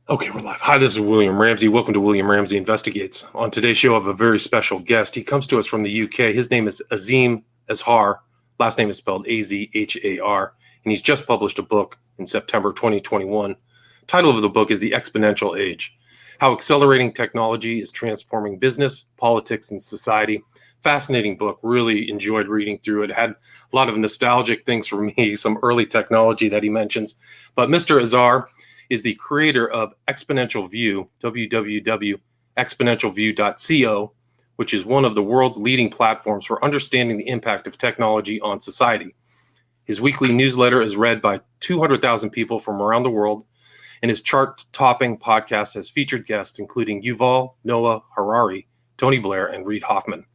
Okay, we're live. Hi, this is William Ramsey. Welcome to William Ramsey Investigates. On today's show, I have a very special guest. He comes to us from the UK. His name is Azeem Azhar. Last name is spelled Azhar. And he's just published a book in September 2021. Title of the book is The Exponential Age: How Accelerating Technology is Transforming Business, Politics, and Society. Fascinating book. Really enjoyed reading through it. Had a lot of nostalgic things for me, some early technology that he mentions. But Mr. Azhar is the creator of Exponential View, www.exponentialview.co, which is one of the world's leading platforms for understanding the impact of technology on society. His weekly newsletter is read by 200,000 people from around the world, and his chart-topping podcast has featured guests including Yuval Noah Harari, Tony Blair, and Reid Hoffman.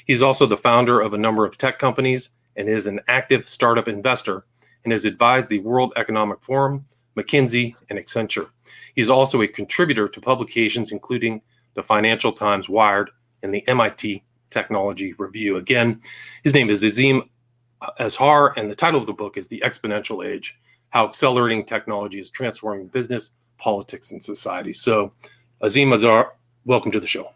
He's also the founder of a number of tech companies and is an active startup investor and has advised the World Economic Forum, McKinsey, and Accenture. He's also a contributor to publications including the Financial Times, Wired, and the MIT Technology Review. Again, his name is Azeem Azhar, and the title of the book is The Exponential Age: How Accelerating Technology is Transforming Business, Politics, and Society. So, Azeem Azhar, welcome to the show.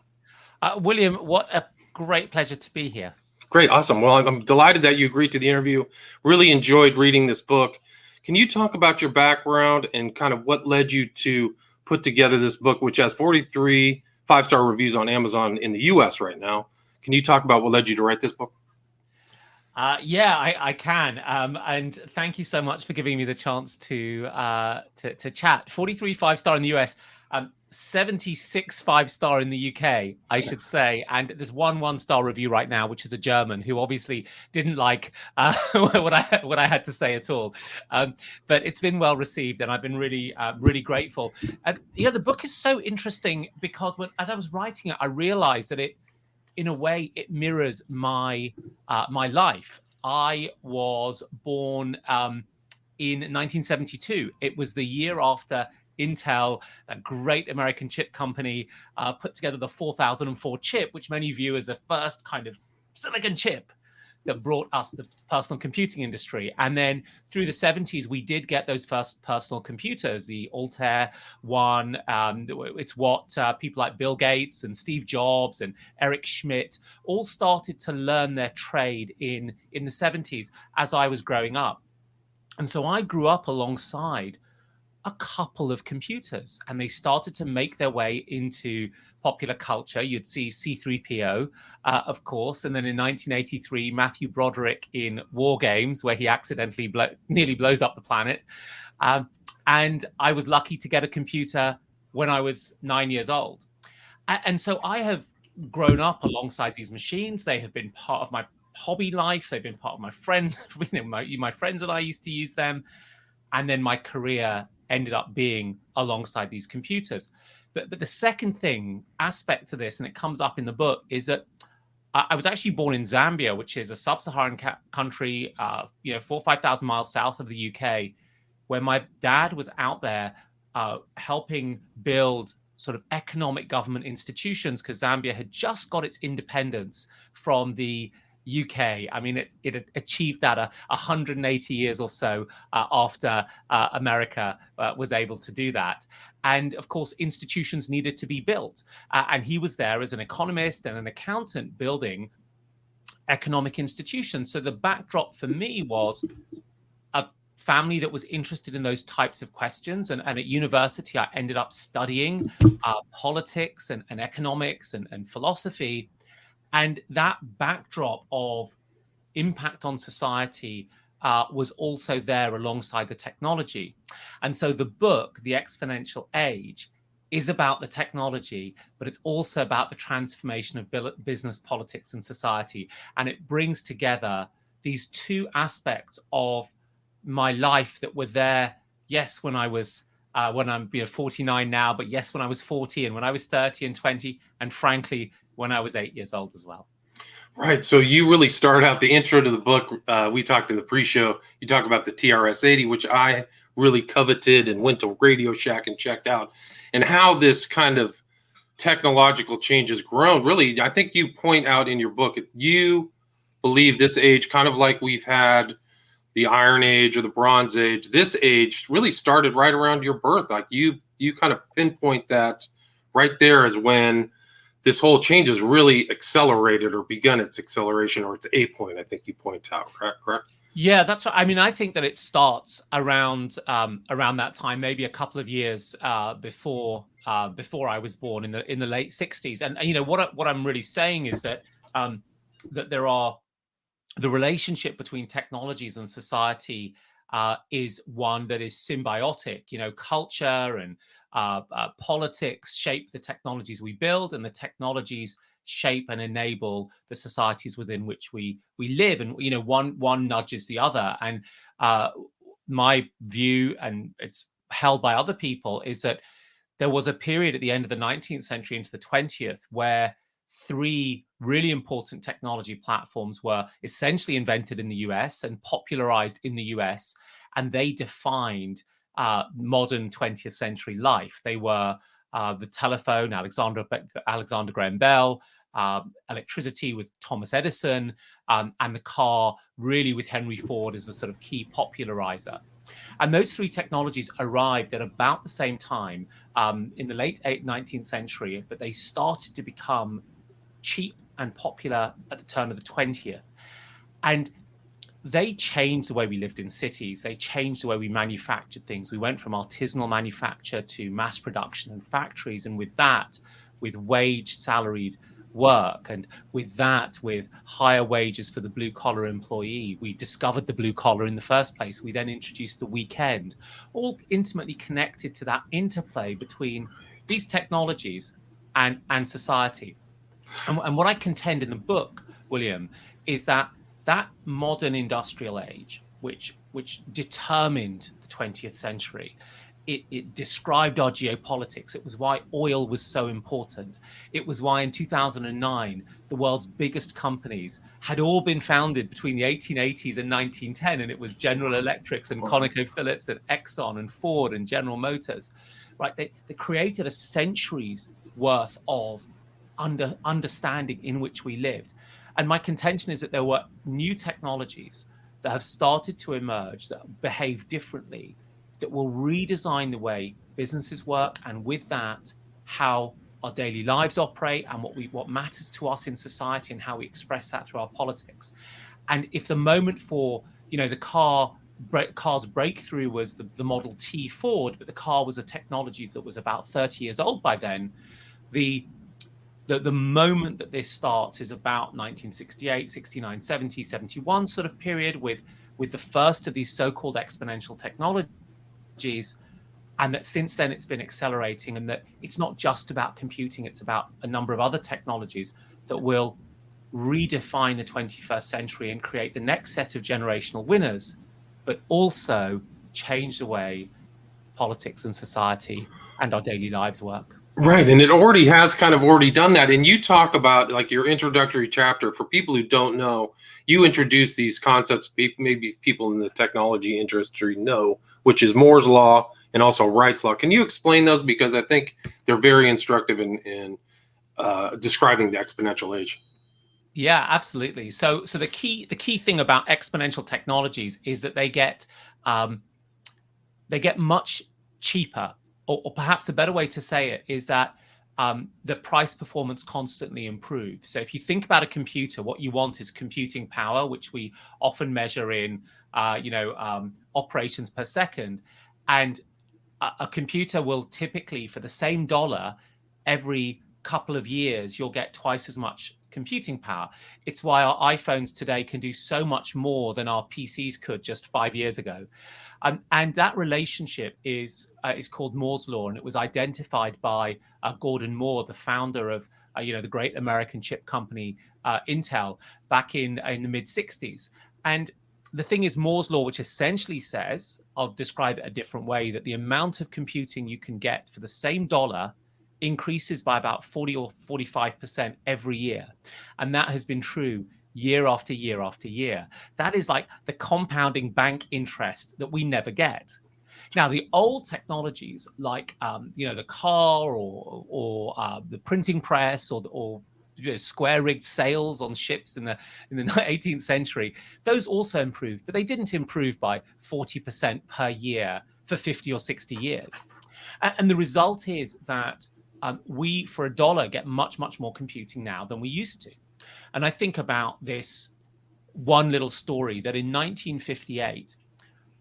William, what a great pleasure to be here. Great, awesome. Well, I'm delighted that you agreed to the interview. Really enjoyed reading this book. Can you talk about your background and kind of what led you to put together this book, which has 43 five-star reviews on Amazon in the US right now? Can you talk about what led you to write this book? Yeah, I can. And thank you so much for giving me the chance to chat. 43 5-star in the US, 76 5-star in the UK, I should say. And there's one 1-star review right now, which is a German who obviously didn't like what I had to say at all. But it's been well received, and I've been really grateful. And yeah, the book is so interesting because as I was writing it, I realized that in a way, it mirrors my life. I was born in 1972. It was the year after Intel, that great American chip company, put together the 4004 chip, which many view as the first kind of silicon chip that brought us the personal computing industry. And then through the 70s, we did get those first personal computers, the Altair one. It's what people like Bill Gates and Steve Jobs and Eric Schmidt all started to learn their trade in the 70s as I was growing up. And so I grew up alongside a couple of computers, and they started to make their way into popular culture. You'd see C3PO, of course, and then in 1983, Matthew Broderick in War Games, where he accidentally nearly blows up the planet. And I was lucky to get a computer when I was 9 years old. And so I have grown up alongside these machines. They have been part of my hobby life. They've been part of my friends. My friends and I used to use them. And then my career ended up being alongside these computers. But the second aspect to this, and it comes up in the book, is that I was actually born in Zambia, which is a sub-Saharan country, 4,000 or 5,000 miles south of the UK, where my dad was out there helping build sort of economic government institutions, because Zambia had just got its independence from the UK. I mean, it achieved that 180 years or so after America was able to do that. And of course, institutions needed to be built. And he was there as an economist and an accountant building economic institutions. So the backdrop for me was a family that was interested in those types of questions. And at university, I ended up studying politics and economics and philosophy. And that backdrop of impact on society was also there alongside the technology. And so the book, The Exponential Age, is about the technology, but it's also about the transformation of business, politics, and society. And it brings together these two aspects of my life that were there, yes, when I was when I'm 49 now, but yes, when I was 40 and when I was 30 and 20, and frankly, when I was 8 years old as well. Right. So you really start out the intro to the book. We talked in the pre-show. You talk about the TRS-80, which I really coveted and went to Radio Shack and checked out, and how this kind of technological change has grown. Really, I think you point out in your book, you believe this age, kind of like we've had the Iron Age or the Bronze Age, this age really started right around your birth. Like you you kind of pinpoint that right there is when this whole change has really accelerated or begun its acceleration, or its a point, I think you point out, correct? Yeah, that's right. I mean, I think that it starts around that time, maybe a couple of years before I was born in the late '60s. And you know what I'm really saying is that that there are the relationship between technologies and society is one that is symbiotic. You know, culture and politics shape the technologies we build, and the technologies shape and enable the societies within which we live. And you know, one nudges the other. And uh, my view, and it's held by other people, is that there was a period at the end of the 19th century into the 20th where three really important technology platforms were essentially invented in the US and popularized in the US, and they defined modern 20th century life. They were the telephone, Alexander Graham Bell, electricity with Thomas Edison, and the car, really with Henry Ford as the sort of key popularizer. And those three technologies arrived at about the same time in the late 19th century, but they started to become cheap and popular at the turn of the 20th. And they changed the way we lived in cities. They changed the way we manufactured things. We went from artisanal manufacture to mass production and factories. And with that, with wage salaried work, and with that, with higher wages for the blue collar employee, we discovered the blue collar in the first place. We then introduced the weekend, all intimately connected to that interplay between these technologies and society. And what I contend in the book, William, is that that modern industrial age, which determined the 20th century, it described our geopolitics. It was why oil was so important. It was why in 2009, the world's biggest companies had all been founded between the 1880s and 1910. And it was General Electric and ConocoPhillips and Exxon and Ford and General Motors, right? They created a century's worth of understanding in which we lived. And my contention is that there were new technologies that have started to emerge that behave differently, that will redesign the way businesses work, and with that, how our daily lives operate, and what matters to us in society, and how we express that through our politics. And if the moment for the car's breakthrough was the Model T Ford, but the car was a technology that was about 30 years old by then, the moment that this starts is about 1968, 69, 70, 71 sort of period, with the first of these so-called exponential technologies. And that since then it's been accelerating, and that it's not just about computing, it's about a number of other technologies that will redefine the 21st century and create the next set of generational winners, but also change the way politics and society and our daily lives work. Right, and it already has kind of already done that. And you talk about, like, your introductory chapter. For people who don't know, you introduce these concepts maybe people in the technology industry know, which is Moore's law and also Wright's law. Can you explain those, because I think they're very instructive in describing the exponential age? Yeah, absolutely. So the key thing about exponential technologies is that they get much cheaper, or perhaps a better way to say it is that the price performance constantly improves. So if you think about a computer, what you want is computing power, which we often measure in operations per second. And a computer will typically, for the same dollar, every couple of years, you'll get twice as much computing power. It's why our iPhones today can do so much more than our PCs could just 5 years ago. And that relationship is called Moore's law, and it was identified by Gordon Moore, the founder of the great American chip company Intel, back in the mid 60s. And the thing is, Moore's law, which essentially says, I'll describe it a different way, that the amount of computing you can get for the same dollar increases by about 40 or 45% every year. And that has been true year after year after year. That is like the compounding bank interest that we never get. Now, the old technologies like the car or the printing press or square rigged sails on ships in the 18th century, those also improved, but they didn't improve by 40% per year for 50 or 60 years. And the result is that we, for $1, get much, much more computing now than we used to. And I think about this one little story that in 1958,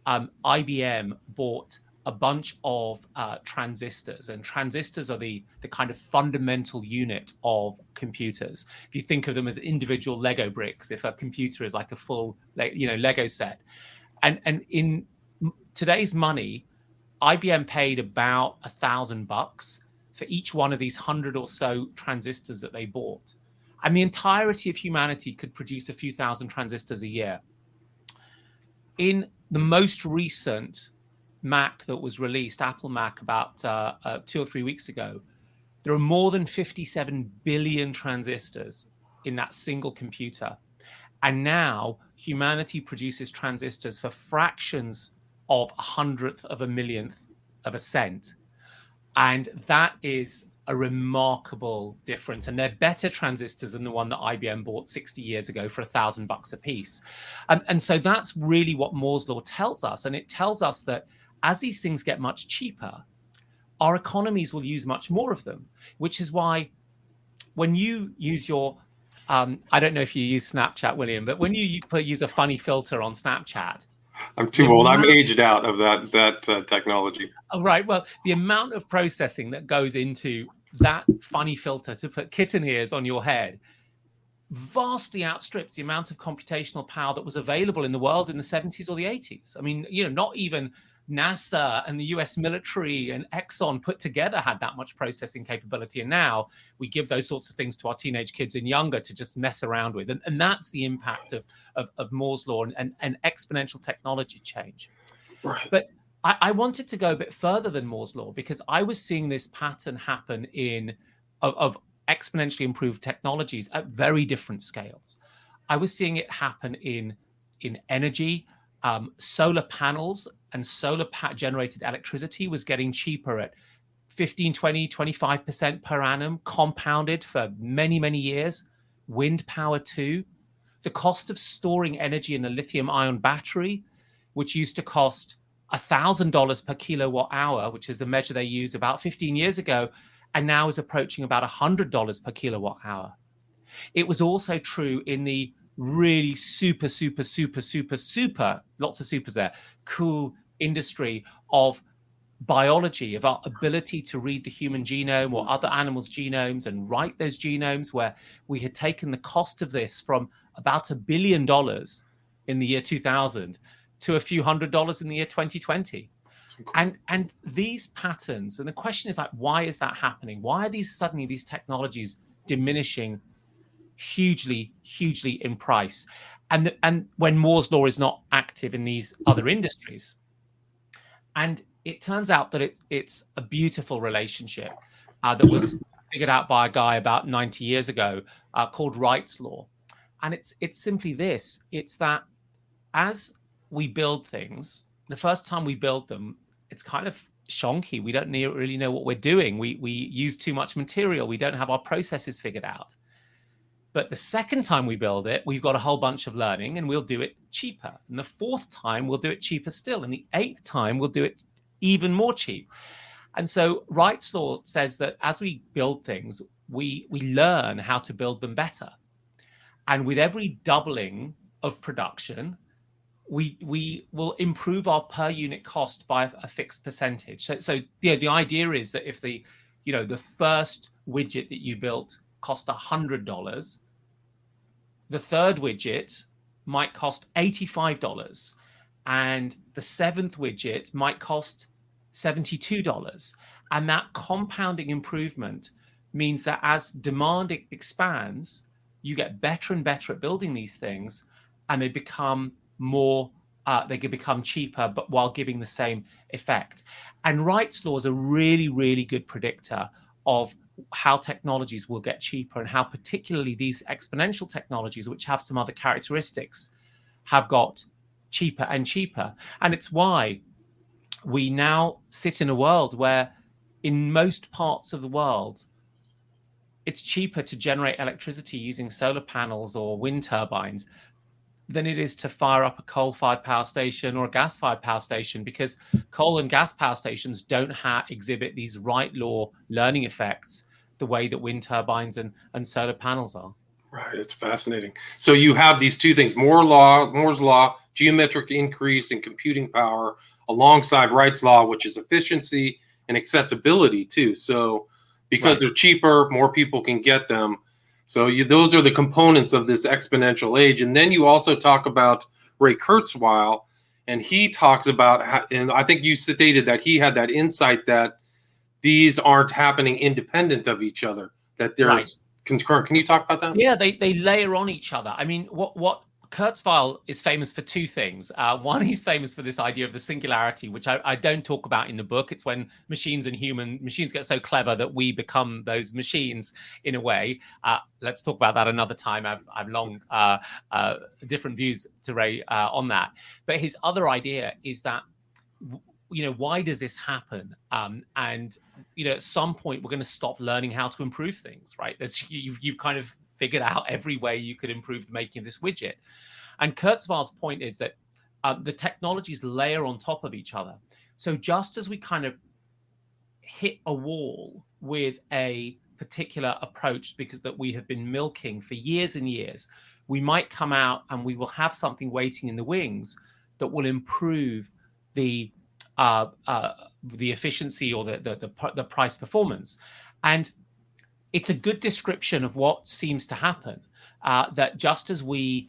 IBM bought a bunch of transistors, and transistors are the kind of fundamental unit of computers. If you think of them as individual Lego bricks, if a computer is like a full, Lego set, and in today's money, IBM paid about $1,000 for each one of these 100 or so transistors that they bought, and the entirety of humanity could produce a few thousand transistors a year. In the most recent Mac that was released, Apple Mac, about 2 or 3 weeks ago, there are more than 57 billion transistors in that single computer. And now humanity produces transistors for fractions of a hundredth of a millionth of a cent. And that is a remarkable difference. And they're better transistors than the one that IBM bought 60 years ago for $1,000 a piece. And so that's really what Moore's law tells us. And it tells us that as these things get much cheaper, our economies will use much more of them, which is why when you use your, I don't know if you use Snapchat, William, but when you use a funny filter on Snapchat. I'm too old. I'm aged out of that technology. Right. Well, the amount of processing that goes into that funny filter to put kitten ears on your head vastly outstrips the amount of computational power that was available in the world in the 70s or the 80s. I mean, not even NASA and the US military and Exxon put together had that much processing capability. And now we give those sorts of things to our teenage kids and younger to just mess around with. And that's the impact of Moore's law and exponential technology change. Right. But I wanted to go a bit further than Moore's law because I was seeing this pattern happen of exponentially improved technologies at very different scales. I was seeing it happen in energy. Solar panels and solar generated electricity was getting cheaper at 15, 20, 25% per annum, compounded for many, many years. Wind power too. The cost of storing energy in a lithium ion battery, which used to cost $1,000 per kilowatt hour, which is the measure they used about 15 years ago, and now is approaching about $100 per kilowatt hour. It was also true in the really super, lots of supers there, cool industry of biology, of our ability to read the human genome or other animals' genomes and write those genomes, where we had taken the cost of this from about $1 billion in the year 2000 to a few $100s in the year 2020. And these patterns, and the question is like, why is that happening? Why are suddenly these technologies diminishing hugely in price? And when Moore's law is not active in these other industries. And it turns out that it's a beautiful relationship that was figured out by a guy about 90 years ago called Wright's law. And it's simply this. It's that as we build things, the first time we build them, it's kind of shonky. We don't really know what we're doing. We use too much material. We don't have our processes figured out. But the second time we build it, we've got a whole bunch of learning and we'll do it cheaper. And the fourth time, we'll do it cheaper still. And the eighth time, we'll do it even more cheap. And so Wright's law says that as we build things, we learn how to build them better. And with every doubling of production, we will improve our per unit cost by a fixed percentage. So the idea is that if the first widget that you built cost $100, the third widget might cost $85, and the seventh widget might cost $72. And that compounding improvement means that as demand expands, you get better and better at building these things, and they become more, they can become cheaper, but while giving the same effect. And Wright's law is a really, really good predictor of how technologies will get cheaper and how particularly these exponential technologies, which have some other characteristics, have got cheaper and cheaper. And it's why we now sit in a world where in most parts of the world, it's cheaper to generate electricity using solar panels or wind turbines than it is to fire up a coal-fired power station or a gas-fired power station, because coal and gas power stations don't exhibit these Wright law learning effects the way that wind turbines and solar panels are. Right, it's fascinating. So you have these two things: Moore's law, geometric increase in computing power, alongside Wright's law, which is efficiency and accessibility too. So because they're cheaper, more people can get them. So those are the components of this exponential age. And then you also talk about Ray Kurzweil, and he talks about how, and I think you stated that he had that insight that these aren't happening independent of each other, that there's concurrent. Can you talk about that? Yeah, they layer on each other. I mean, what Kurzweil is famous for two things. One, he's famous for this idea of the singularity, which I don't talk about in the book. It's when machines get so clever that we become those machines in a way. Let's talk about that another time. I've long different views to Ray on that. But his other idea is that, why does this happen? And at some point we're going to stop learning how to improve things, right? You've kind of figured out every way you could improve the making of this widget. And Kurzweil's point is that the technologies layer on top of each other. So just as we kind of hit a wall with a particular approach because that we have been milking for years and years, we might come out and we will have something waiting in the wings that will improve the efficiency or the price performance. And it's a good description of what seems to happen, that just as we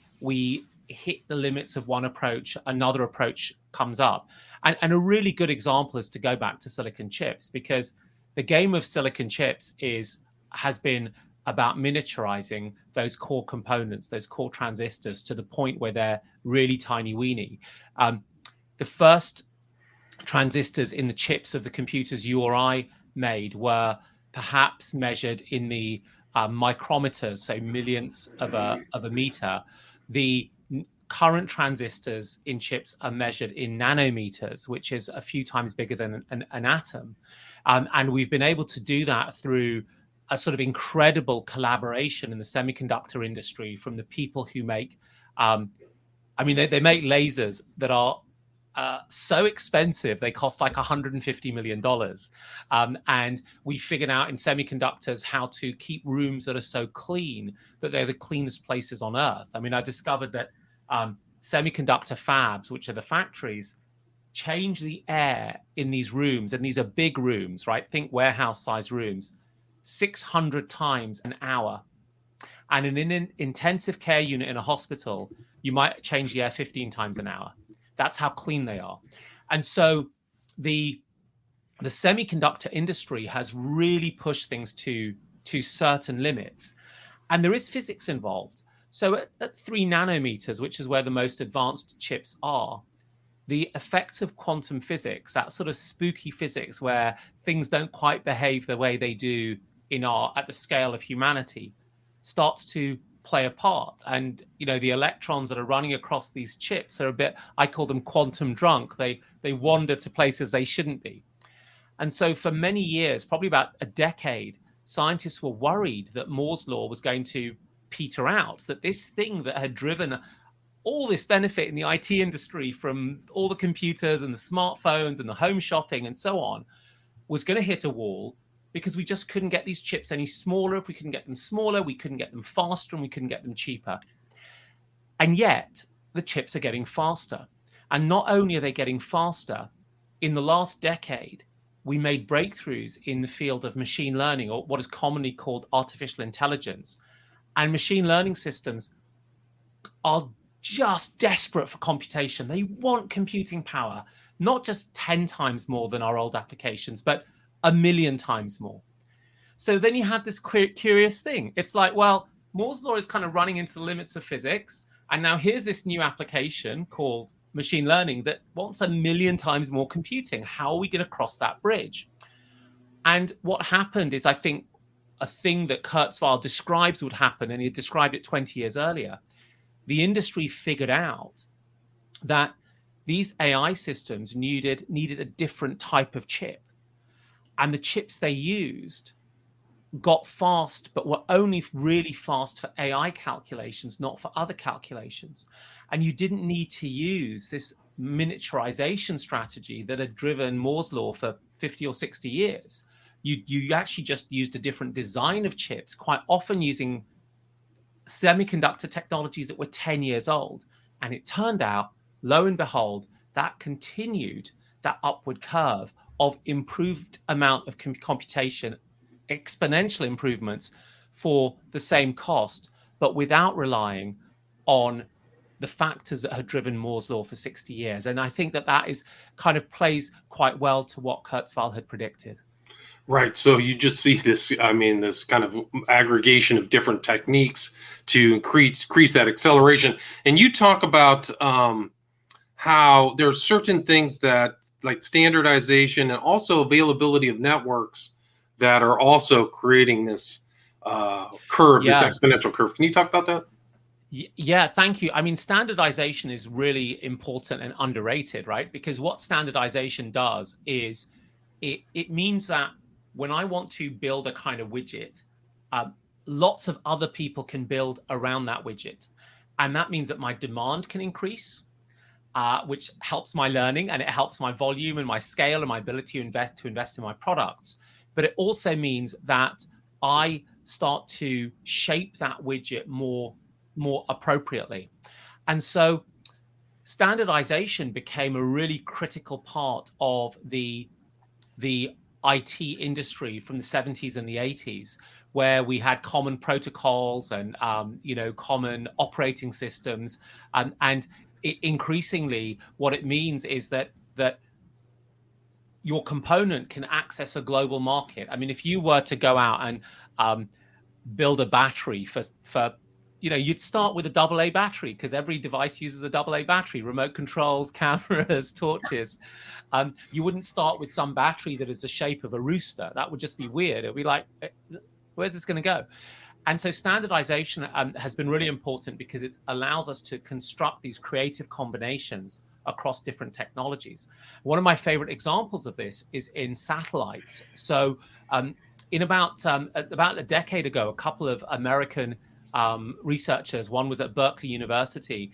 hit the limits of one approach, another approach comes up. And a really good example is to go back to silicon chips, because the game of silicon chips has been about miniaturizing those core components, those core transistors, to the point where they're really tiny weeny. The first transistors in the chips of the computers you or I made were perhaps measured in the micrometers, so millionths of a meter. The current transistors in chips are measured in nanometers, which is a few times bigger than an atom. And we've been able to do that through a sort of incredible collaboration in the semiconductor industry from the people who make, they make lasers that are so expensive, they cost like $150 million. And we figured out in semiconductors how to keep rooms that are so clean that they're the cleanest places on Earth. I mean, I discovered that semiconductor fabs, which are the factories, change the air in these rooms, and these are big rooms, right? Think warehouse-sized rooms, 600 times an hour. And in an intensive care unit in a hospital, you might change the air 15 times an hour. That's how clean they are. And so the semiconductor industry has really pushed things to certain limits. And there is physics involved. So at 3 nanometers, which is where the most advanced chips are, the effects of quantum physics, that sort of spooky physics where things don't quite behave the way they do at the scale of humanity, starts to play a part. And the electrons that are running across these chips are a bit, I call them quantum drunk. They wander to places they shouldn't be. And so for many years, probably about a decade, scientists were worried that Moore's law was going to peter out, that this thing that had driven all this benefit in the IT industry from all the computers and the smartphones and the home shopping and so on was going to hit a wall, because we just couldn't get these chips any smaller. If we couldn't get them smaller, we couldn't get them faster, and we couldn't get them cheaper. And yet the chips are getting faster. And not only are they getting faster, in the last decade, we made breakthroughs in the field of machine learning, or what is commonly called artificial intelligence. And machine learning systems are just desperate for computation. They want computing power, not just 10 times more than our old applications, but 1,000,000 times more. So then you have this curious thing. It's like, well, Moore's law is kind of running into the limits of physics. And now here's this new application called machine learning that wants 1,000,000 times more computing. How are we going to cross that bridge? And what happened is, I think, a thing that Kurzweil describes would happen, and he described it 20 years earlier. The industry figured out that these AI systems needed a different type of chip. And the chips they used got fast, but were only really fast for AI calculations, not for other calculations. And you didn't need to use this miniaturization strategy that had driven Moore's law for 50 or 60 years. You actually just used a different design of chips, quite often using semiconductor technologies that were 10 years old. And it turned out, lo and behold, that continued that upward curve of improved amount of computation, exponential improvements for the same cost, but without relying on the factors that had driven Moore's law for 60 years. And I think that that is kind of plays quite well to what Kurzweil had predicted. Right. So you just see this, I mean, this kind of aggregation of different techniques to increase that acceleration. And you talk about how there are certain things that, like standardization and also availability of networks, that are also creating this curve, this Yeah. exponential curve. Can you talk about that? Yeah, thank you. I mean, standardization is really important and underrated, right? Because what standardization does is it means that when I want to build a kind of widget, um, lots of other people can build around that widget. And that means that my demand can increase, which helps my learning, and it helps my volume and my scale and my ability to invest in my products. But it also means that I start to shape that widget more appropriately. And so standardization became a really critical part of the IT industry from the 70s and the 80s, where we had common protocols and common operating systems, and increasingly what it means is that your component can access a global market. I mean, if you were to go out and build a battery for you'd start with a AA battery, because every device uses a AA battery, remote controls, cameras, torches. You wouldn't start with some battery that is the shape of a rooster. That would just be weird. It'd be like, where's this going to go? And so standardization has been really important because it allows us to construct these creative combinations across different technologies. One of my favorite examples of this is in satellites. So in about a decade ago, a couple of American researchers, one was at Berkeley University,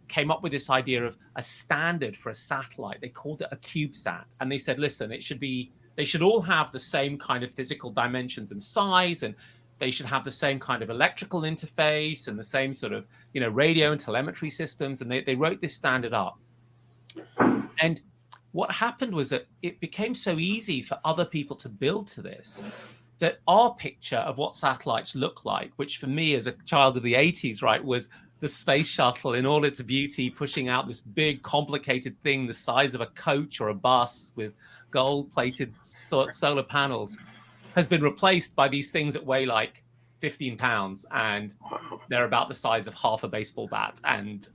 came up with this idea of a standard for a satellite. They called it a CubeSat. And they said, listen, they should all have the same kind of physical dimensions and size, and they should have the same kind of electrical interface and the same sort of, radio and telemetry systems. And they wrote this standard up. And what happened was that it became so easy for other people to build to this, that our picture of what satellites look like, which for me as a child of the 80s, right, was the space shuttle in all its beauty, pushing out this big, complicated thing the size of a coach or a bus with gold-plated solar panels, has been replaced by these things that weigh like 15 pounds, and they're about the size of half a baseball bat, and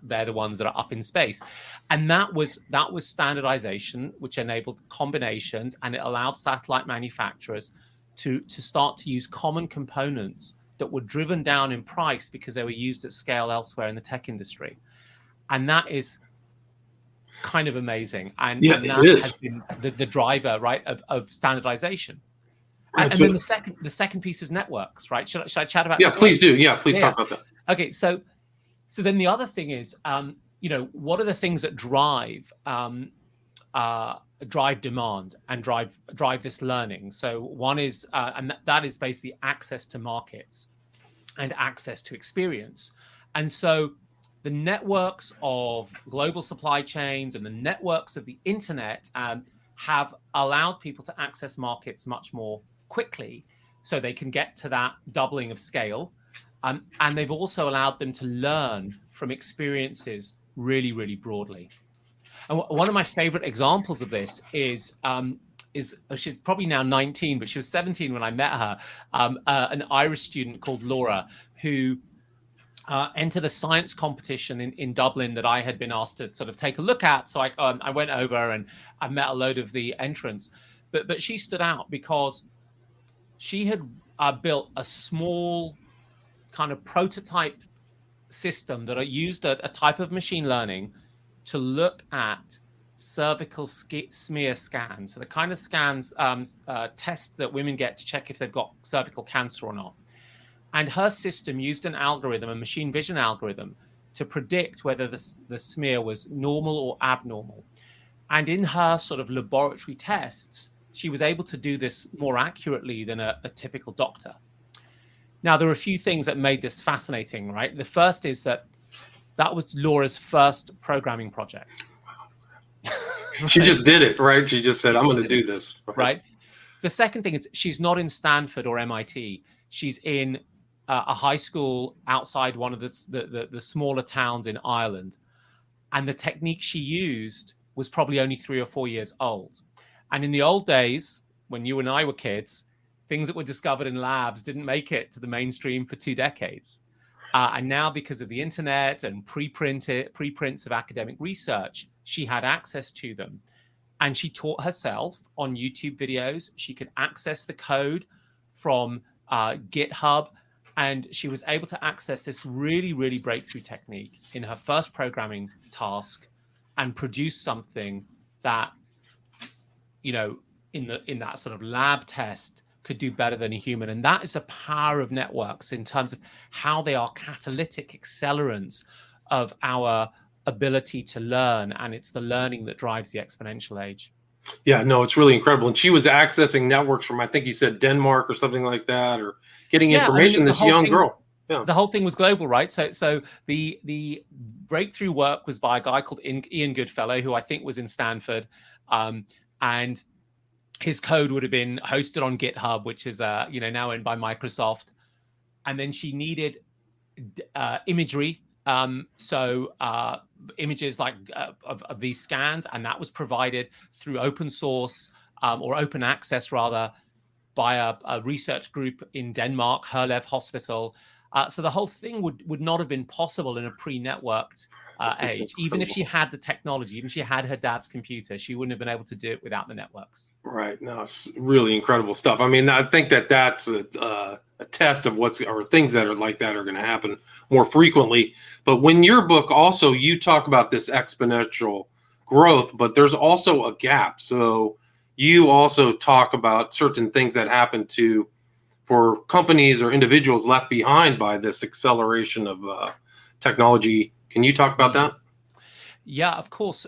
they're the ones that are up in space. And that was standardization, which enabled combinations, and it allowed satellite manufacturers to start to use common components that were driven down in price because they were used at scale elsewhere in the tech industry. And that is kind of amazing. And that has been the driver, right, of standardization. Right, and then the second piece is networks, right? Should I chat about? Yeah, networks? Please do. Yeah, please talk about that. Okay, so then the other thing is, what are the things that drive demand and drive this learning? So one is, and that is basically access to markets and access to experience. And so the networks of global supply chains and the networks of the internet have allowed people to access markets much more quickly, so they can get to that doubling of scale. And they've also allowed them to learn from experiences really, really broadly. And one of my favorite examples of this is she's probably now 19, but she was 17 when I met her, an Irish student called Laura, who entered a science competition in Dublin that I had been asked to sort of take a look at. So I went over and I met a load of the entrants. But she stood out because she had built a small kind of prototype system that used a type of machine learning to look at cervical smear scans, so the kind of scans, tests that women get to check if they've got cervical cancer or not. And her system used an algorithm, a machine vision algorithm, to predict whether the smear was normal or abnormal. And in her sort of laboratory tests, she was able to do this more accurately than a typical doctor. Now, there are a few things that made this fascinating, right? The first is that was Laura's first programming project. She just did it, right? She just said, I'm going to do this. Right. The second thing is she's not in Stanford or MIT. She's in a high school outside one of the smaller towns in Ireland. And the technique she used was probably only 3 or 4 years old. And in the old days, when you and I were kids, things that were discovered in labs didn't make it to the mainstream for 2 decades. And now, because of the internet and preprints of academic research, she had access to them. And she taught herself on YouTube videos. She could access the code from GitHub. And she was able to access this really, really breakthrough technique in her first programming task and produce something that, you know, in that sort of lab test could do better than a human. And that is the power of networks in terms of how they are catalytic accelerants of our ability to learn. And it's the learning that drives the exponential age. Yeah, no, it's really incredible. And she was accessing networks from, I think you said Denmark or something like that, or getting information. This young girl. Yeah. The whole thing was global, right? So the breakthrough work was by a guy called Ian Goodfellow, who I think was in Stanford. And his code would have been hosted on GitHub, which is now owned by Microsoft. And then she needed imagery, images like of these scans, and that was provided through open source or open access rather by a research group in Denmark, Herlev Hospital. So the whole thing would not have been possible in a pre-networked age. Even if she had the technology, even if she had her dad's computer, she wouldn't have been able to do it without the networks. Right. No, it's really incredible stuff. I mean, I think that's a test of things that are like that are going to happen more frequently. But when your book also, you talk about this exponential growth, but there's also a gap. So you also talk about certain things that happen for companies or individuals left behind by this acceleration of technology. Can you talk about that? Yeah, of course.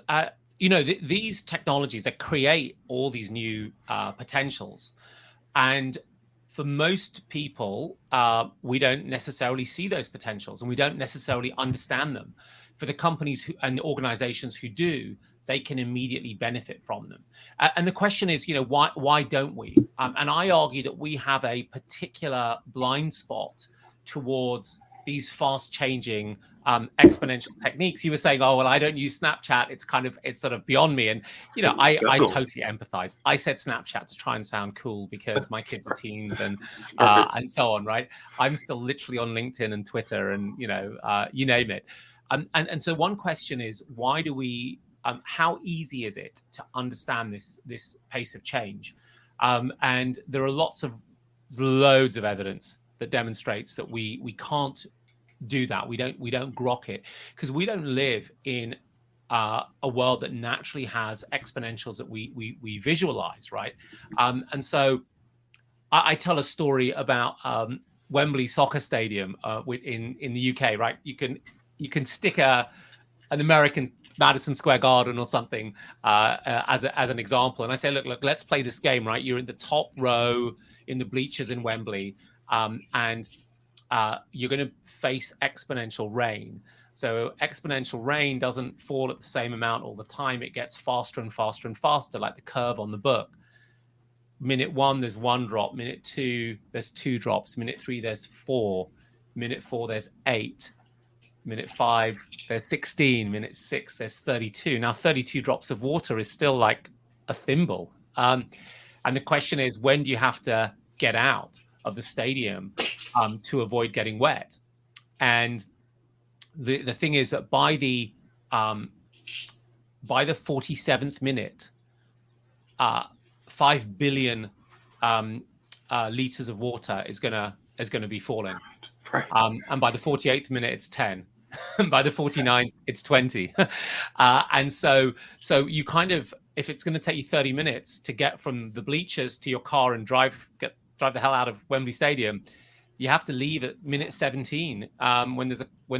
These technologies that create all these new potentials, and for most people, we don't necessarily see those potentials, and we don't necessarily understand them. For the companies and organizations who do, they can immediately benefit from them. And the question is, why don't we? And I argue that we have a particular blind spot towards these fast-changing exponential techniques. You were saying, oh, well, I don't use Snapchat. It's sort of beyond me. And, I totally empathize. I said Snapchat to try and sound cool because my kids are teens and so on, right? I'm still literally on LinkedIn and Twitter and, you name it. And so one question is, why do we, how easy is it to understand this pace of change? And there are loads of evidence that demonstrates that we can't do that. We don't grok it because we don't live in a world that naturally has exponentials that we visualize, right? And so I tell a story about Wembley Soccer Stadium in the UK, right? You can stick an American Madison Square Garden or something as an example, and I say, look, let's play this game, right? You're in the top row in the bleachers in Wembley. And you're going to face exponential rain. So exponential rain doesn't fall at the same amount all the time. It gets faster and faster and faster, like the curve on the book. Minute 1, there's 1 drop. Minute 2, there's 2 drops. Minute 3, there's 4. Minute 4, there's 8. Minute 5, there's 16. Minute 6, there's 32. Now, 32 drops of water is still like a thimble. And the question is, when do you have to get out of the stadium to avoid getting wet? And the thing is that by the 47th minute, 5 billion liters of water is gonna be falling. Right. And by the 48th minute, it's 10. By the 49, it's 20. And so you kind of, if it's going to take you 30 minutes to get from the bleachers to your car and drive the hell out of Wembley Stadium, you have to leave at minute 17 when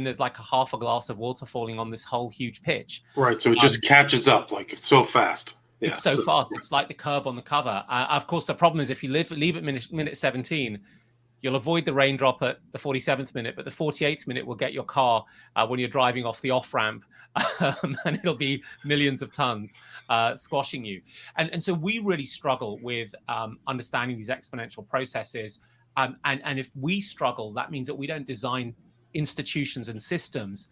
there's like a half a glass of water falling on this whole huge pitch. Right. So it just catches up like it's so fast. Yeah, it's so fast. It's like the curve on the cover. Of course, the problem is if you leave at minute 17, you'll avoid the raindrop at the 47th minute, but the 48th minute will get your car when you're driving off the off-ramp, and it'll be millions of tons squashing you. And so we really struggle with understanding these exponential processes. And if we struggle, that means that we don't design institutions and systems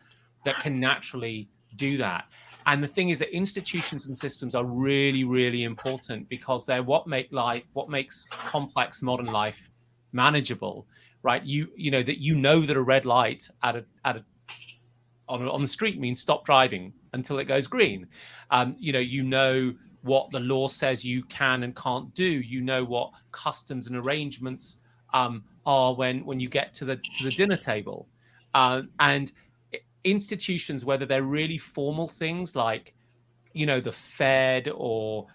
that can naturally do that. And the thing is that institutions and systems are really, really important because they're what makes complex modern life manageable, right? You know that a red light on the street means stop driving until it goes green. You know what the law says you can and can't do. You know what customs and arrangements are when you get to the dinner table, and institutions, whether they're really formal things like the Fed or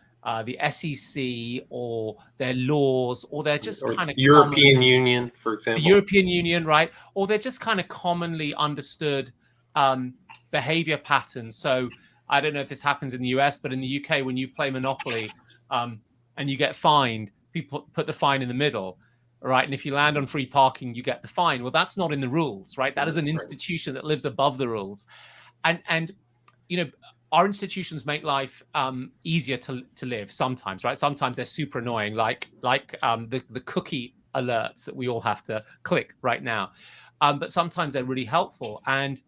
the SEC or their laws, or they're just kind of European Union, for example. The European Union, right? Or they're just kind of commonly understood behavior patterns. So I don't know if this happens in the US, but in the UK, when you play Monopoly and you get fined, people put the fine in the middle, right? And if you land on free parking, you get the fine. Well, that's not in the rules, right? That is an institution that lives above the rules. And our institutions make life easier to live sometimes, right? Sometimes they're super annoying, like the cookie alerts that we all have to click right now. But sometimes they're really helpful. And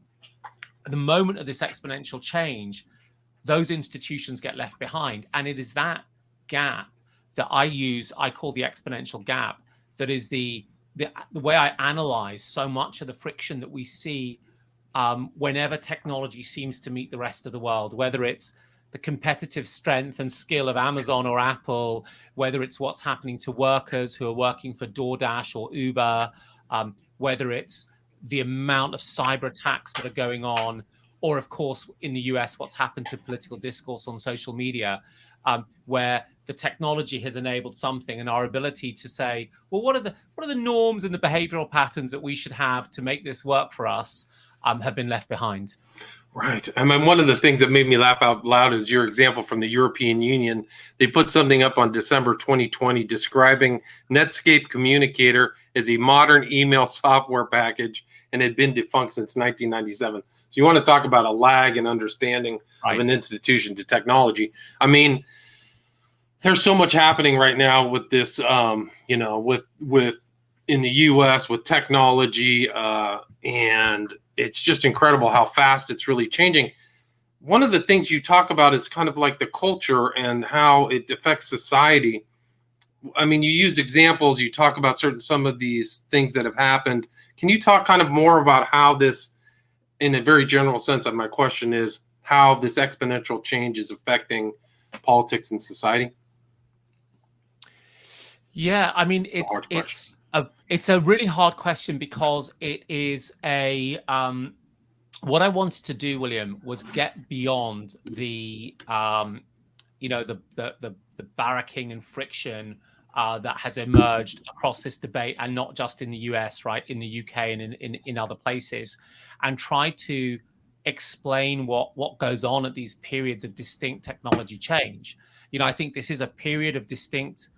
at the moment of this exponential change, those institutions get left behind. And it is that gap that I call the exponential gap. That is the way I analyze so much of the friction that we see whenever technology seems to meet the rest of the world, whether it's the competitive strength and skill of Amazon or Apple, whether it's what's happening to workers who are working for DoorDash or Uber, whether it's the amount of cyber attacks that are going on, or of course in the US, what's happened to political discourse on social media, where the technology has enabled something, and our ability to say, well, what are the norms and the behavioral patterns that we should have to make this work for us, have been left behind. Right. I mean, one of the things that made me laugh out loud is your example from the European Union. They put something up on December 2020 describing Netscape Communicator as a modern email software package and had been defunct since 1997. So you want to talk about a lag in understanding of an institution to technology. I mean, there's so much happening right now with this, with in the U.S. with technology, and it's just incredible how fast it's really changing. One of the things you talk about is kind of like the culture and how it affects society. I mean, you use examples, you talk about some of these things that have happened. Can you talk kind of more about how this, in a very general sense, my question is how this exponential change is affecting politics and society? Yeah, I mean, it's a really hard question because it is what I wanted to do, William, was get beyond the barracking and friction that has emerged across this debate, and not just in the US, right, in the UK and in other places, and try to explain what goes on at these periods of distinct technology change. I think this is a period of distinct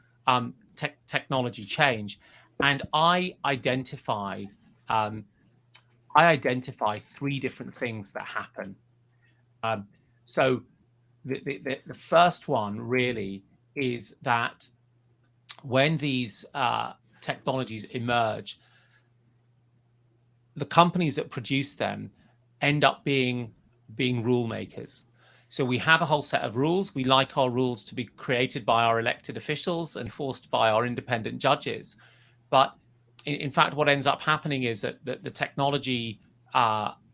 technology change, and I identify three different things that happen. So the first one really is that when these technologies emerge, the companies that produce them end up being rule makers. So we have a whole set of rules. We like our rules to be created by our elected officials and enforced by our independent judges. But in fact, what ends up happening is that the technology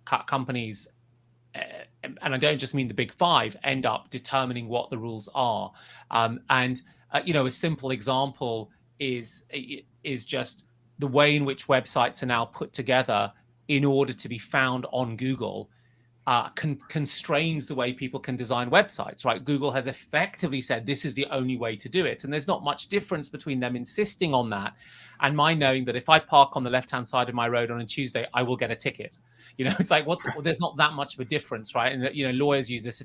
companies, and I don't just mean the big five, end up determining what the rules are. A simple example is just the way in which websites are now put together in order to be found on Google constrains the way people can design websites, right? Google has effectively said this is the only way to do it. And there's not much difference between them insisting on that and my knowing that if I park on the left-hand side of my road on a Tuesday, I will get a ticket. It's like, there's not that much of a difference, right? And, lawyers use this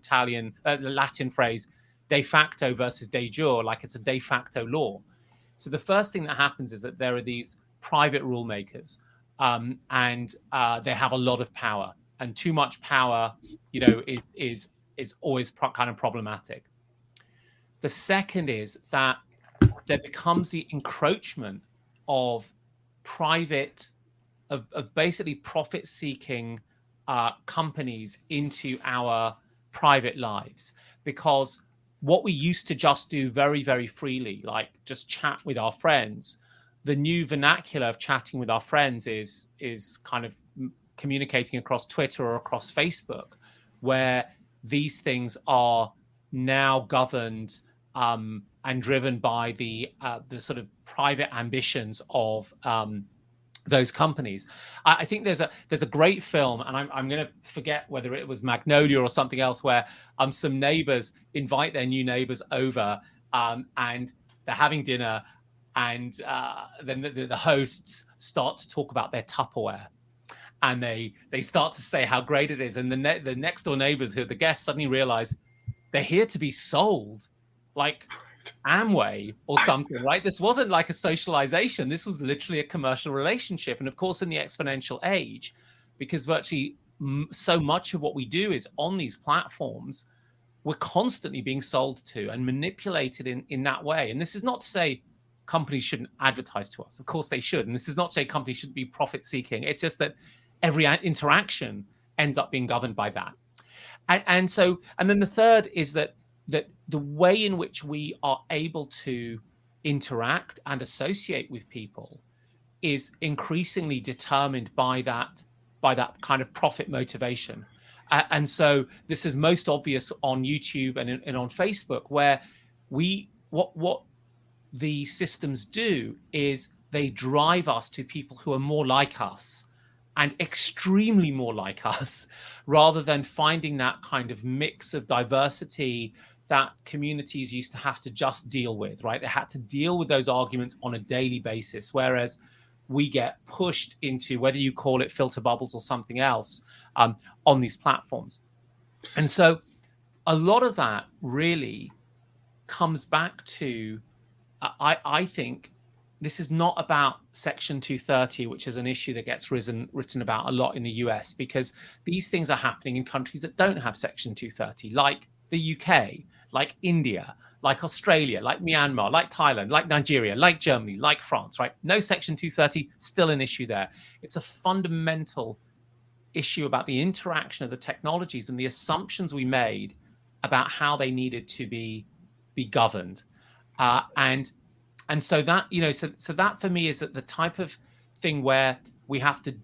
Latin phrase, de facto versus de jure, like it's a de facto law. So the first thing that happens is that there are these private rule makers, and they have a lot of power. And too much power, is always kind of problematic. The second is that there becomes the encroachment of basically profit-seeking companies into our private lives, because what we used to just do very, very freely, like just chat with our friends, the new vernacular of chatting with our friends is kind of communicating across Twitter or across Facebook, where these things are now governed and driven by the sort of private ambitions of those companies. I think there's a great film, and I'm going to forget whether it was Magnolia or something else, where some neighbors invite their new neighbors over, and they're having dinner, and then the hosts start to talk about their Tupperware. And they start to say how great it is. And the next door neighbors, who are the guests, suddenly realize they're here to be sold like Amway or something, right? This wasn't like a socialization. This was literally a commercial relationship. And of course, in the exponential age, because virtually so much of what we do is on these platforms, we're constantly being sold to and manipulated in that way. And this is not to say companies shouldn't advertise to us. Of course they should. And this is not to say companies shouldn't be profit seeking. It's just that every interaction ends up being governed by that. And then the third is that the way in which we are able to interact and associate with people is increasingly determined by that kind of profit motivation. And so this is most obvious on YouTube and on Facebook, where what the systems do is they drive us to people who are more like us and extremely more like us, rather than finding that kind of mix of diversity that communities used to have to just deal with, right? They had to deal with those arguments on a daily basis, whereas we get pushed into, whether you call it filter bubbles or something else, on these platforms. And so a lot of that really comes back to, I think, this is not about Section 230, which is an issue that gets written about a lot in the US, because these things are happening in countries that don't have Section 230, like the UK, like India, like Australia, like Myanmar, like Thailand, like Nigeria, like Germany, like France, right? No Section 230, still an issue there. It's a fundamental issue about the interaction of the technologies and the assumptions we made about how they needed to be governed. And so that, so that for me is that the type of thing where we have to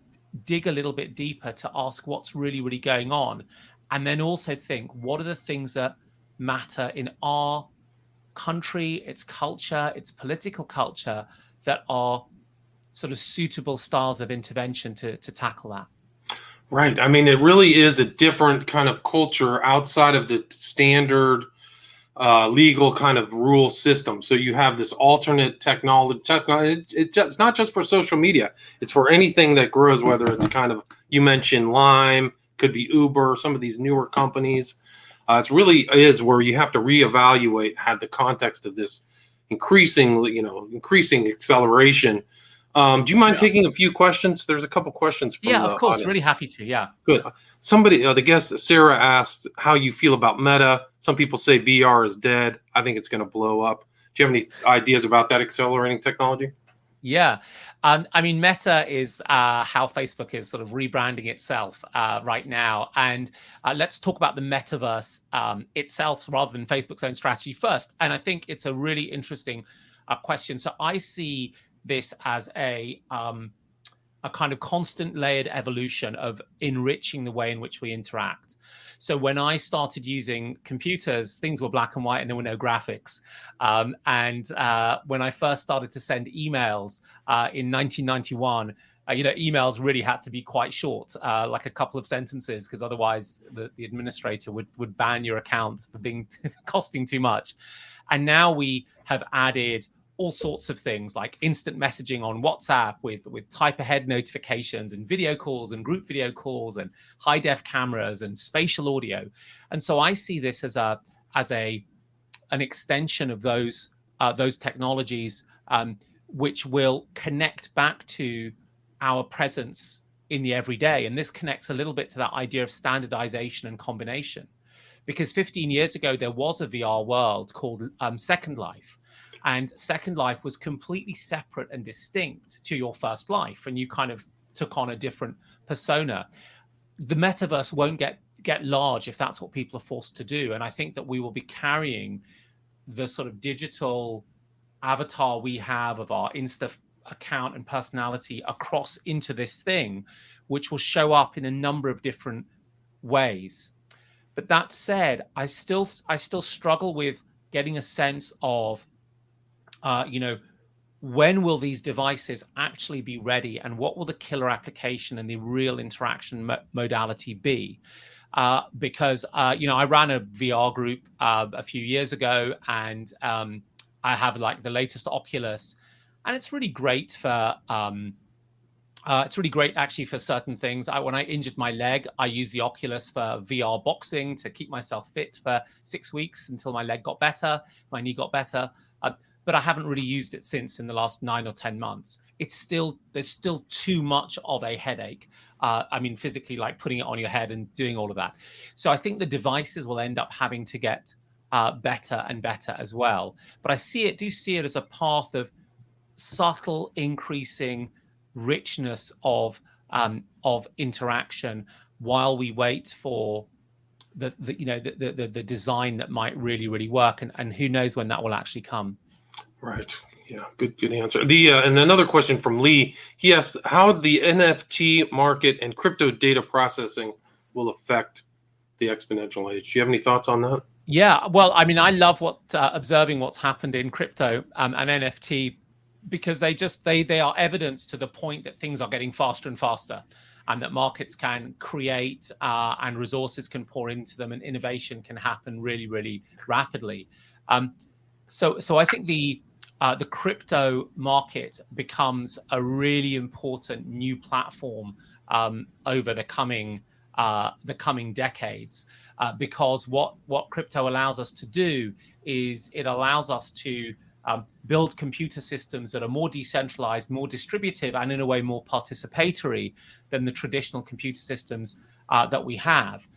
dig a little bit deeper to ask what's really, really going on. And then also think, what are the things that matter in our country, its culture, its political culture, that are sort of suitable styles of intervention to tackle that? Right. I mean, it really is a different kind of culture outside of the standard legal kind of rule system. So you have this alternate technology. It's not just for social media. It's for anything that grows, whether it's kind of, you mentioned Lime, could be Uber, some of these newer companies. It really is where you have to reevaluate how the context of this increasing acceleration. Do you mind taking a few questions? There's a couple questions from of course. audience. Really happy to. Yeah. Good. Somebody, the guest, Sarah, asked how you feel about Meta. Some people say VR is dead. I think it's going to blow up. Do you have any ideas about that accelerating technology? Yeah. I mean, Meta is how Facebook is sort of rebranding itself right now. And let's talk about the metaverse itself rather than Facebook's own strategy first. And I think it's a really interesting question. So I see this as a kind of constant layered evolution of enriching the way in which we interact. So when I started using computers, things were black and white and there were no graphics. And when I first started to send emails in 1991, emails really had to be quite short, like a couple of sentences, because otherwise the administrator would ban your account for being costing too much. And now we have added all sorts of things like instant messaging on WhatsApp with type ahead notifications and video calls and group video calls and high def cameras and spatial audio. And so I see this as an extension of those technologies, which will connect back to our presence in the everyday. And this connects a little bit to that idea of standardization and combination. Because 15 years ago, there was a VR world called Second Life. And Second Life was completely separate and distinct to your first life. And you kind of took on a different persona. The metaverse won't get large if that's what people are forced to do. And I think that we will be carrying the sort of digital avatar we have of our Insta account and personality across into this thing, which will show up in a number of different ways. But that said, I still struggle with getting a sense of, when will these devices actually be ready, and what will the killer application and the real interaction modality be? Because I ran a VR group a few years ago, and I have like the latest Oculus, and it's really great for actually for certain things. When I injured my leg, I used the Oculus for VR boxing to keep myself fit for 6 weeks until my leg got better, my knee got better. But I haven't really used it since in the last 9 or 10 months. There's still too much of a headache. Physically, like putting it on your head and doing all of that. So I think the devices will end up having to get better and better as well. But I do see it as a path of subtle increasing richness of interaction while we wait for the design that might really, really work. And who knows when that will actually come. Right. Yeah. Good answer. And another question from Lee. He asked how the NFT market and crypto data processing will affect the exponential age. Do you have any thoughts on that? Yeah. Well, I love observing what's happened in crypto and NFT, because they are evidence to the point that things are getting faster and faster, and that markets can create and resources can pour into them, and innovation can happen really, really rapidly. So I think the crypto market becomes a really important new platform over the coming decades, because what crypto allows us to do is it allows us to build computer systems that are more decentralized, more distributive, and in a way more participatory than the traditional computer systems that we have.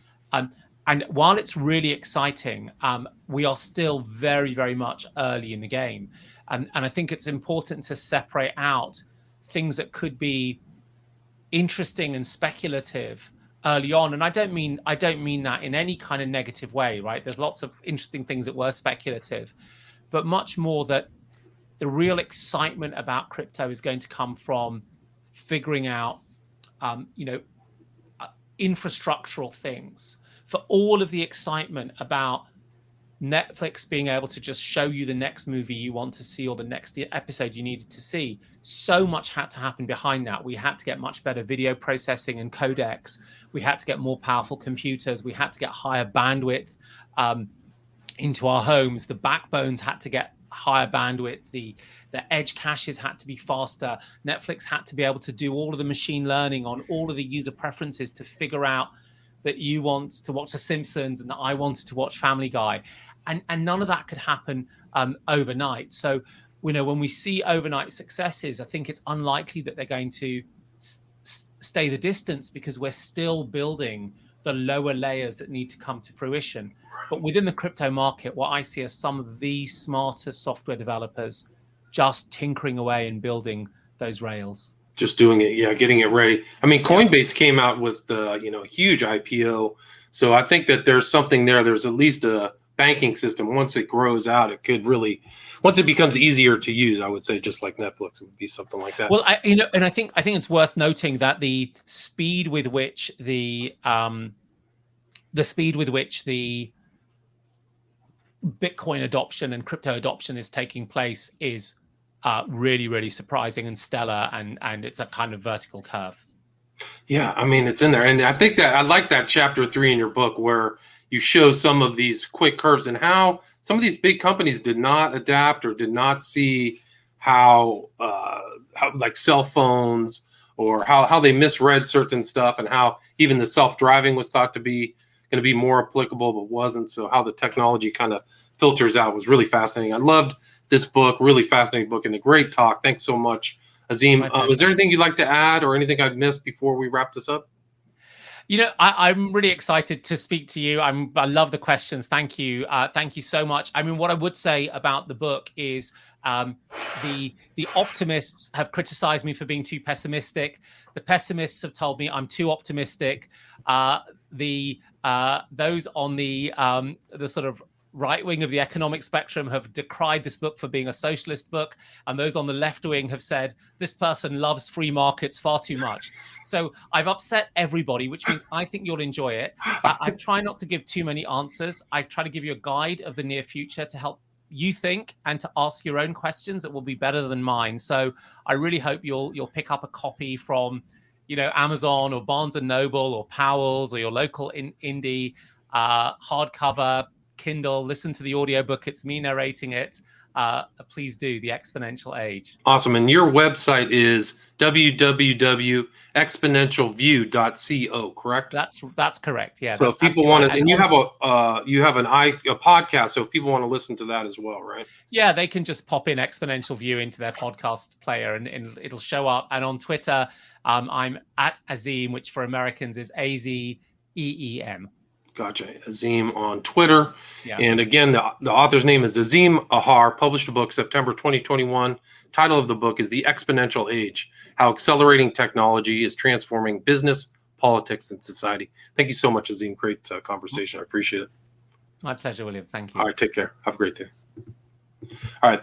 And while it's really exciting, we are still very, very much early in the game. And I think it's important to separate out things that could be interesting and speculative early on. And I don't mean that in any kind of negative way, right? There's lots of interesting things that were speculative, but much more that the real excitement about crypto is going to come from figuring out, infrastructural things. For all of the excitement about Netflix being able to just show you the next movie you want to see or the next episode you needed to see, so much had to happen behind that. We had to get much better video processing and codecs. We had to get more powerful computers. We had to get higher bandwidth into our homes. The backbones had to get higher bandwidth. The edge caches had to be faster. Netflix had to be able to do all of the machine learning on all of the user preferences to figure out that you want to watch The Simpsons and that I wanted to watch Family Guy. And none of that could happen overnight. So, when we see overnight successes, I think it's unlikely that they're going to stay the distance, because we're still building the lower layers that need to come to fruition. But within the crypto market, what I see are some of the smartest software developers just tinkering away and building those rails. Just doing it, yeah, getting it ready. Coinbase came out with the huge IPO, so I think that there's something there. There's at least a banking system. Once it grows out, it could really, once it becomes easier to use, I would say just like Netflix, it would be something like that. Well, I think it's worth noting that the speed with which the Bitcoin adoption and crypto adoption is taking place is really, really surprising and stellar, and it's a kind of vertical curve. Yeah, I mean, it's in there. And I think that I like that chapter 3 in your book where you show some of these quick curves and how some of these big companies did not adapt or did not see how like cell phones or how they misread certain stuff, and how even the self-driving was thought to be going to be more applicable but wasn't. So how the technology kind of filters out was really fascinating. I loved this book, really fascinating book, and a great talk. Thanks so much, Azeem. Is there anything you'd like to add or anything I've missed before we wrap this up? I'm really excited to speak to you. I love the questions. Thank you. Thank you so much. I mean, what I would say about the book is the optimists have criticized me for being too pessimistic. The pessimists have told me I'm too optimistic. Those on the sort of right wing of the economic spectrum have decried this book for being a socialist book, and those on the left wing have said this person loves free markets far too much. So I've upset everybody, which means I think you'll enjoy it. I try not to give too many answers. I try to give you a guide of the near future to help you think and to ask your own questions that will be better than mine. So I really hope you'll pick up a copy from Amazon or Barnes and Noble or Powell's or your local indie, hardcover, Kindle. Listen to the audiobook. It's me narrating it. Please do. The Exponential Age. Awesome. And your website is www.exponentialview.co, correct? That's correct. Yeah. So if people want to, and you have a podcast, so if people want to listen to that as well, right? Yeah, they can just pop in Exponential View into their podcast player, and it'll show up. And on Twitter, I'm at Azeem, which for Americans is AZEEM. Gotcha. Azeem on Twitter. Yeah. And again, the author's name is Azeem Azhar, published a book September 2021. Title of the book is The Exponential Age, How Accelerating Technology is Transforming Business, Politics, and Society. Thank you so much, Azeem. Great conversation. I appreciate it. My pleasure, William. Thank you. All right. Take care. Have a great day. All right.